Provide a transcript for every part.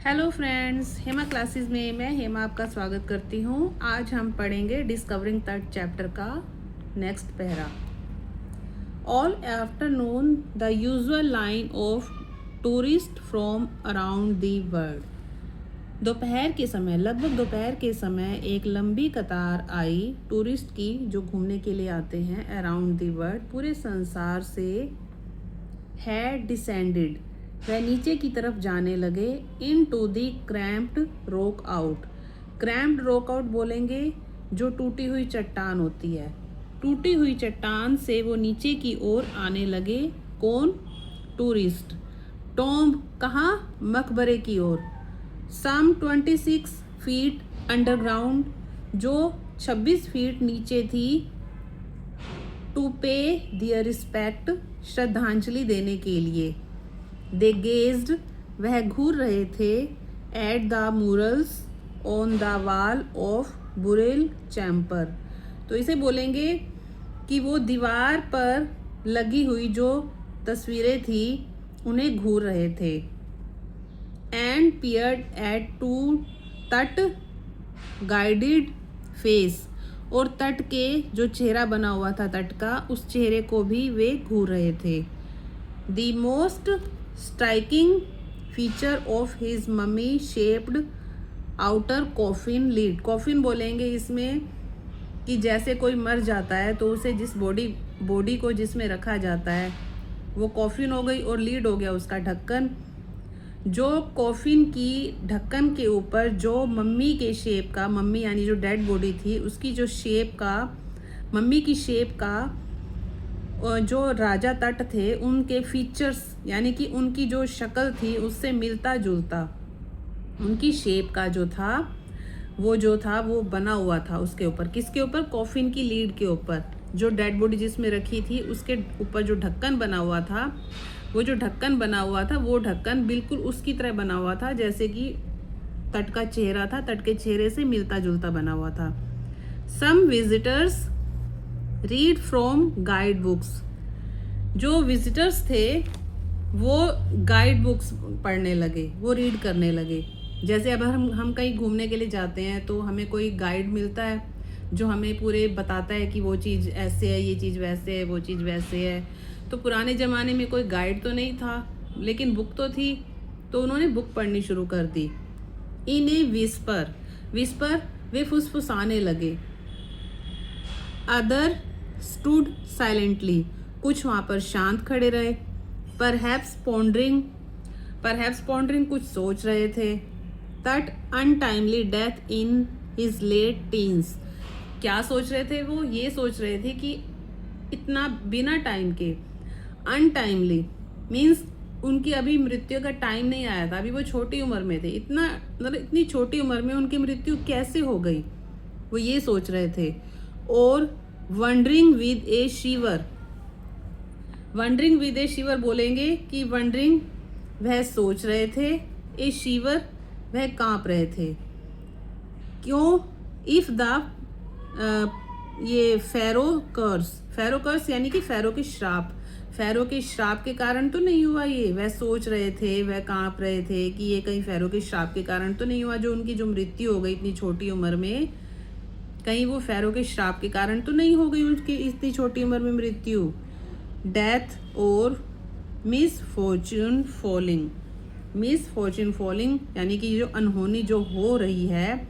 Hello friends, Hema classes में मैं हेमा आपका स्वागत करती हूँ। आज हम पढ़ेंगे डिस्कवरिंग थर्ड चैप्टर का next para. All afternoon the usual line of tourist from around the world. दोपहर के समय, लगभग दोपहर के समय एक लंबी कतार आई टूरिस्ट की जो घूमने के लिए आते हैं अराउंड द वर्ल्ड, पूरे संसार से। हैड डिसेंडेड, वह नीचे की तरफ जाने लगे। Into the cramped rock out. Cramped rock out बोलेंगे जो टूटी हुई चट्टान होती है। टूटी हुई चट्टान से वो नीचे की ओर आने लगे। कौन? टूरिस्ट। टॉम्ब, कहाँ? मकबरे की ओर। सम 26 फीट अंडरग्राउंड, जो 26 फीट नीचे थी। टू पे दियर रिस्पेक्ट, श्रद्धांजलि देने के लिए। दे गेज्ड, वह घूर रहे थे। At the murals on the wall of burial chamber, तो इसे बोलेंगे कि वो दीवार पर लगी हुई जो तस्वीरें थी उन्हें घूर रहे थे। एंड पियर्ड एट टू तट गाइडेड फेस, और तट के जो चेहरा बना हुआ था तट का, उस चेहरे को भी वे घूर रहे थे। The most striking feature of his mummy shaped outer coffin lead. Coffin बोलेंगे इसमें कि जैसे कोई मर जाता है तो उसे जिस बॉडी को जिसमें रखा जाता है वो कॉफिन हो गई, और लीड हो गया उसका ढक्कन। जो कॉफिन की ढक्कन के ऊपर जो मम्मी के शेप का, मम्मी यानी जो डेड बॉडी थी उसकी जो शेप का, मम्मी की शेप का जो राजा तट थे उनके फीचर्स यानी कि उनकी जो शक्ल थी उससे मिलता जुलता उनकी शेप का जो था वो बना हुआ था उसके ऊपर। किसके ऊपर? कॉफिन की लीड के ऊपर। जो डेड बॉडी जिसमें रखी थी उसके ऊपर जो ढक्कन बना हुआ था, वो जो ढक्कन बना हुआ था वो ढक्कन बिल्कुल उसकी तरह बना हुआ था जैसे कि तट का चेहरा था, तट के चेहरे से मिलता जुलता बना हुआ था। Some visitors read from guide books, जो विजिटर्स थे वो गाइड बुक्स पढ़ने लगे, वो रीड करने लगे। जैसे अब हम कहीं घूमने के लिए जाते हैं तो हमें कोई गाइड मिलता है जो हमें पूरे बताता है कि वो चीज़ ऐसे है, ये चीज़ वैसे है, वो चीज़ वैसे है। तो पुराने ज़माने में कोई गाइड तो नहीं था लेकिन बुक तो थी, तो उन्होंने बुक पढ़नी शुरू कर दी। इन ए विस्पर, विस्पर वे फुसफुसाने लगे। अदर स्टूड साइलेंटली, कुछ वहाँ पर शांत खड़े रहे। परहैप्स पॉन्डरिंग, कुछ सोच रहे थे। That untimely death in his late teens, क्या सोच रहे थे वो? ये सोच रहे थे कि इतना बिना टाइम के, अनटाइमली मीन्स उनकी अभी मृत्यु का टाइम नहीं आया था, अभी वो छोटी उम्र में थे। इतनी छोटी उम्र में उनकी मृत्यु कैसे हो गई, वो ये सोच रहे थे। और wondering with a shiver, wondering with a shiver बोलेंगे कि वंडरिंग वह सोच रहे थे, ए शिवर वह कांप रहे थे। क्यों? इफ द ये फैरो कर्स यानी कि फैरो के श्राप के कारण तो नहीं हुआ ये। वह सोच रहे थे, वह कांप रहे थे कि ये कहीं फैरो के श्राप के कारण तो नहीं हुआ, जो उनकी जो मृत्यु हो गई इतनी छोटी उम्र में, कहीं वो फैरो के श्राप के कारण तो नहीं हो गई उनकी इतनी छोटी उम्र में मृत्यु। डेथ और मिस फॉर्चून फॉलिंग यानी कि जो अनहोनी जो हो रही है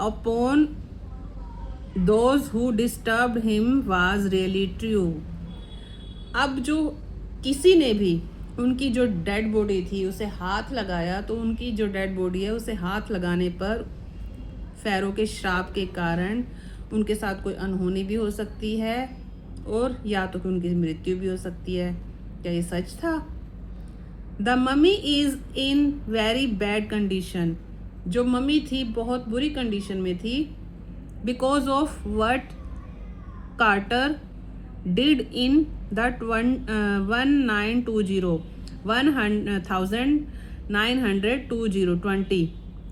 upon those who disturbed him was really true. अब जो किसी ने भी उनकी जो डेड बॉडी थी उसे हाथ लगाया, तो उनकी जो डेड बॉडी है उसे हाथ लगाने पर फैरो के श्राप के कारण उनके साथ कोई अनहोनी भी हो सकती है और या तो उनकी मृत्यु भी हो सकती है। क्या ये सच था? The mummy is in very bad condition, जो मम्मी थी बहुत बुरी कंडीशन में थी। Because of what Carter did in that 1920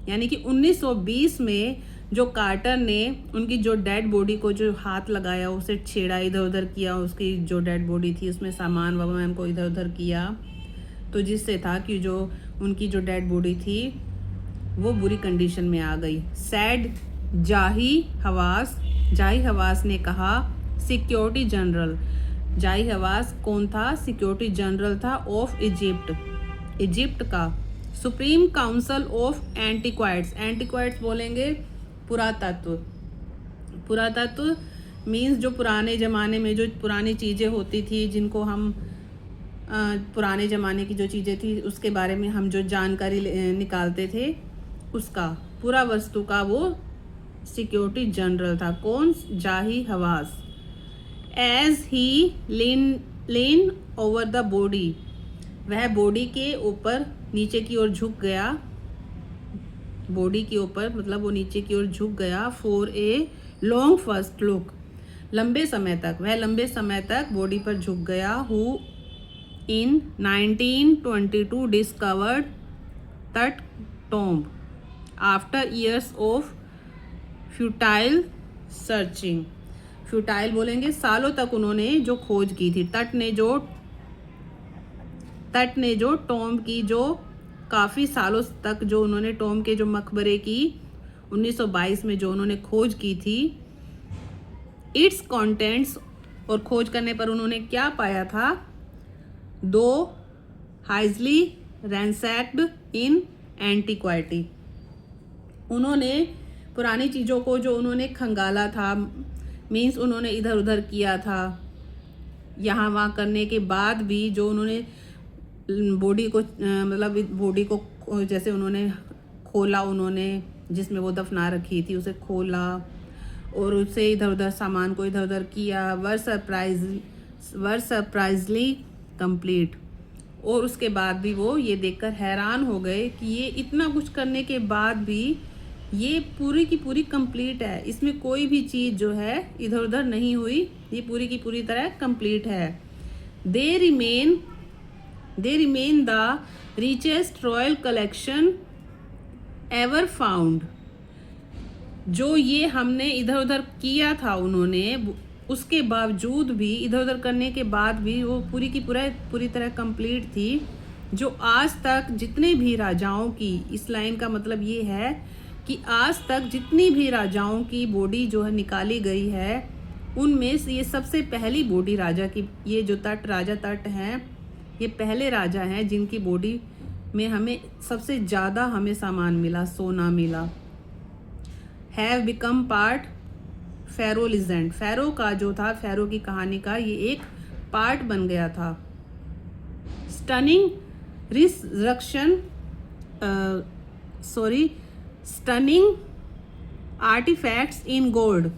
यानी कि 1920 में जो कार्टर ने उनकी जो डेड बॉडी को जो हाथ लगाया, उसे छेड़ा, इधर उधर किया, उसकी जो डेड बॉडी थी उसमें सामान वामान को इधर उधर किया, तो जिससे था कि जो उनकी जो डेड बॉडी थी वो बुरी कंडीशन में आ गई। सैड जाही हवास ने कहा, सिक्योरिटी जनरल। जाही हवास कौन था? सिक्योरिटी जनरल था ऑफ इजिप्ट का। सुप्रीम काउंसिल ऑफ एंटीक्वाइट्स बोलेंगे पुरातत्व मीन्स जो पुराने ज़माने में जो पुरानी चीज़ें होती थी, जिनको हम पुराने ज़माने की जो चीज़ें थी उसके बारे में हम जो जानकारी निकालते थे, उसका पूरा वस्तु का वो सिक्योरिटी जनरल था। कौन? Zahi Hawass. As he lean over the body, वह बॉडी के ऊपर नीचे की ओर झुक गया। बॉडी के ऊपर मतलब वो नीचे की ओर झुक गया। For a long first look, लंबे समय तक बॉडी पर झुक गया। हु इन 1922 डिस्कवर्ड तट tomb after years of futile searching. Futile बोलेंगे सालों तक उन्होंने जो खोज की थी। तट ने जो टॉम्ब की जो काफ़ी सालों तक जो उन्होंने टॉम्ब के जो मकबरे की 1922 में जो उन्होंने खोज की थी, इट्स कंटेंट्स, और खोज करने पर उन्होंने क्या पाया था? दो हाइजली रैंसैक्ड इन एंटीक्वाइटी, उन्होंने पुरानी चीज़ों को जो उन्होंने खंगाला था, मीन्स उन्होंने इधर उधर किया था, यहाँ वहाँ करने के बाद भी जो उन्होंने बॉडी को मतलब बॉडी को जैसे उन्होंने खोला, उन्होंने जिसमें वो दफना रखी थी उसे खोला और उससे इधर उधर सामान को इधर उधर किया। वर सरप्राइजली कंप्लीट, और उसके बाद भी वो ये देखकर हैरान हो गए कि ये इतना कुछ करने के बाद भी ये पूरी की पूरी कंप्लीट है, इसमें कोई भी चीज़ जो है इधर उधर नहीं हुई, ये पूरी की पूरी तरह कंप्लीट है। They remain the richest royal collection ever found. जो ये हमने इधर उधर किया था उन्होंने, उसके बावजूद भी इधर उधर करने के बाद भी वो पूरी की पूरी तरह कंप्लीट थी। जो आज तक जितने भी राजाओं की, इस लाइन का मतलब ये है कि आज तक जितनी भी राजाओं की बॉडी जो है निकाली गई है, उनमें से ये सबसे पहली बॉडी राजा की, ये जो राजा तट हैं, ये पहले राजा हैं जिनकी बॉडी में हमें सबसे ज़्यादा हमें सामान मिला, सोना मिला। Have become part pharaoh legend, pharaoh का जो था, फेरो की कहानी का ये एक पार्ट बन गया था। स्टनिंग आर्टिफैक्ट्स इन गोल्ड,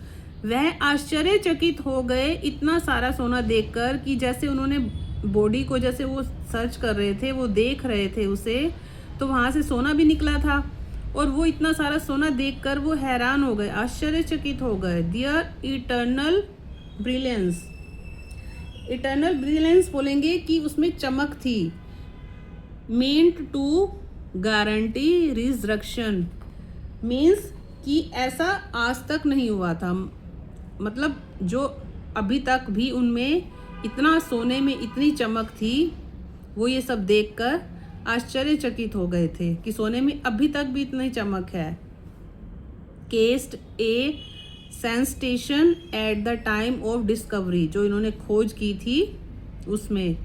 वह आश्चर्यचकित हो गए इतना सारा सोना देखकर कि जैसे उन्होंने बॉडी को जैसे वो सर्च कर रहे थे, वो देख रहे थे उसे, तो वहाँ से सोना भी निकला था और वो इतना सारा सोना देखकर वो हैरान हो गए, आश्चर्यचकित हो गए। दियर इटर्नल ब्रिलियंस बोलेंगे कि उसमें चमक थी। Meant to guarantee resurrection, means कि ऐसा आज तक नहीं हुआ था, मतलब जो अभी तक भी उनमें इतना सोने में इतनी चमक थी, वो ये सब देखकर आश्चर्यचकित हो गए थे कि सोने में अभी तक भी इतनी चमक है। Cast A sensation at the time of discovery, जो इन्होंने खोज की थी उसमें,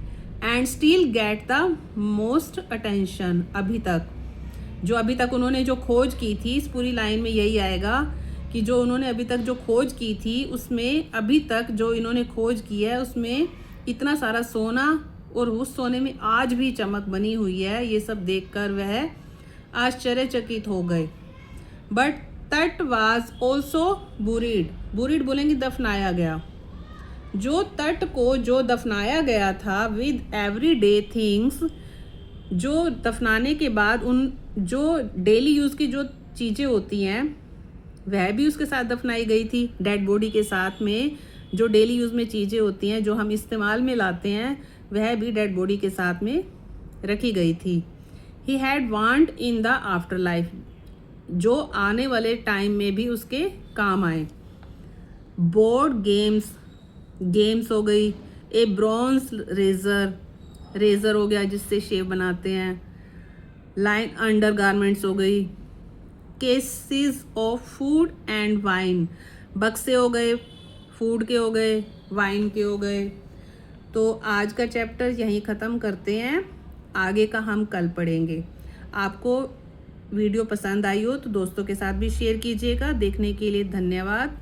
and still get the most attention, अभी तक उन्होंने जो खोज की थी, इस पूरी लाइन में यही आएगा कि जो उन्होंने अभी तक जो खोज की थी उसमें अभी तक जो इन्होंने खोज की है उसमें इतना सारा सोना और उस सोने में आज भी चमक बनी हुई है। ये सब देखकर वह आश्चर्यचकित हो गए। बट तट वाज ऑल्सो बुरीड बोलेंगे दफनाया गया। जो तट को जो दफनाया गया था विद एवरी डे थिंग्स, जो दफनाने के बाद उन जो डेली यूज़ की जो चीज़ें होती हैं वह भी उसके साथ दफनाई गई थी। डेड बॉडी के साथ में जो डेली यूज़ में चीज़ें होती हैं जो हम इस्तेमाल में लाते हैं वह भी डेड बॉडी के साथ में रखी गई थी। He had want in the after life, जो आने वाले टाइम में भी उसके काम आए। बोर्ड गेम्स हो गई। ए ब्रॉन्ज रेजर हो गया जिससे शेव बनाते हैं। लाइन अंडर गारमेंट्स हो गई। Cases of food and wine. बक्से हो गए, फूड के हो गए, वाइन के हो गए। तो आज का चैप्टर यहीं ख़त्म करते हैं, आगे का हम कल पढ़ेंगे। आपको वीडियो पसंद आई हो तो दोस्तों के साथ भी शेयर कीजिएगा। देखने के लिए धन्यवाद।